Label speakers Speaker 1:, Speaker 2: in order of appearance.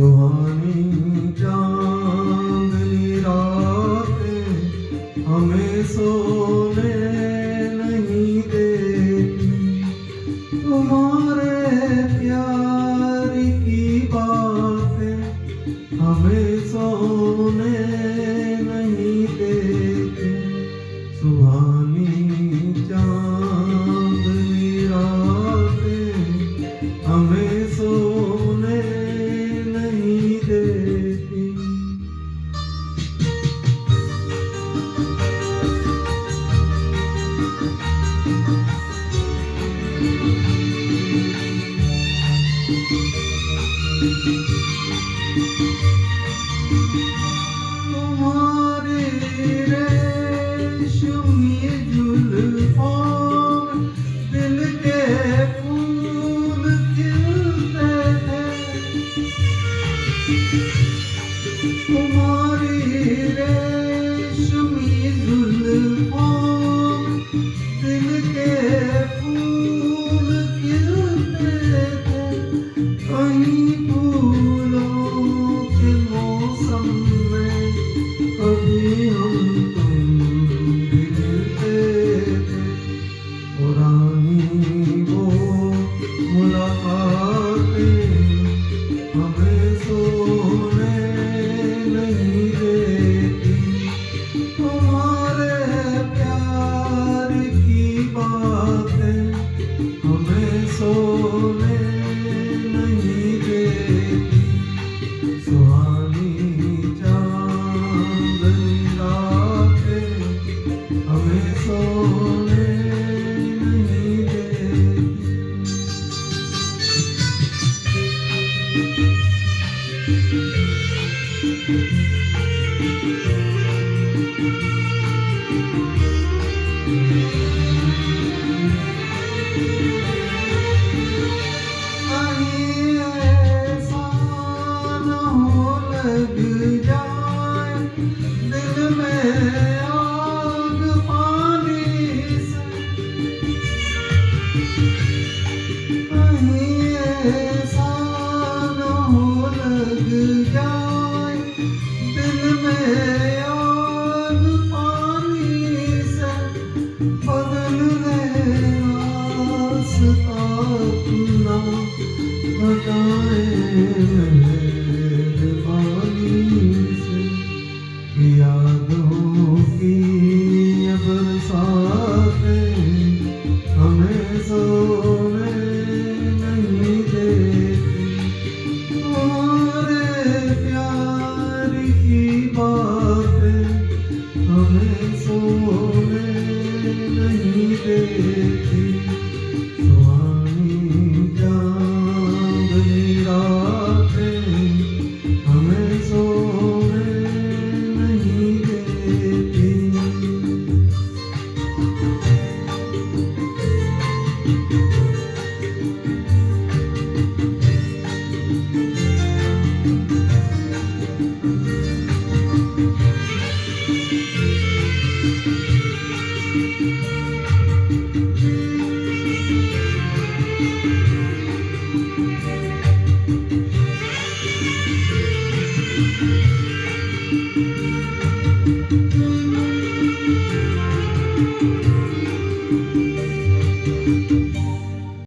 Speaker 1: सुहानी चांदनी रातें हमें सोने नहीं देती, तुम्हारे प्यार की बातें हमें सोने नहीं देती। सुहानी चांदनी रातें हमें सोने नहीं देती। तुम्हारे रेशमी जुल्फों दिल के फूल खिलते थे, तुम्हारी रेशमी जुल्फों दिल के फूल खिलते थे। कहीं फूलों के मौसम में कभी हम तुम मिलते थे। पुरानी वो मुलाकातें हमें सोने नहीं देती, तुम्हारे प्यार की बातें हमें सोने नहीं देती। सुहानी चांदनी रातें हमें सोने नहीं देती। कहीं ऐसा न हो लग जाए दिल में आग पानी से, कहीं ऐसा न हो लग जाए दिल में आग पानी से। बदल लेना रास्ता अपना हटाए मेहरबानी से। यादों की ये बरसातें हमें सोने नहीं देती, तुम्हारे प्यार की बातें हमें सोने नहीं देती। सुहानी चांदनी रातें हमें सोने नहीं देती।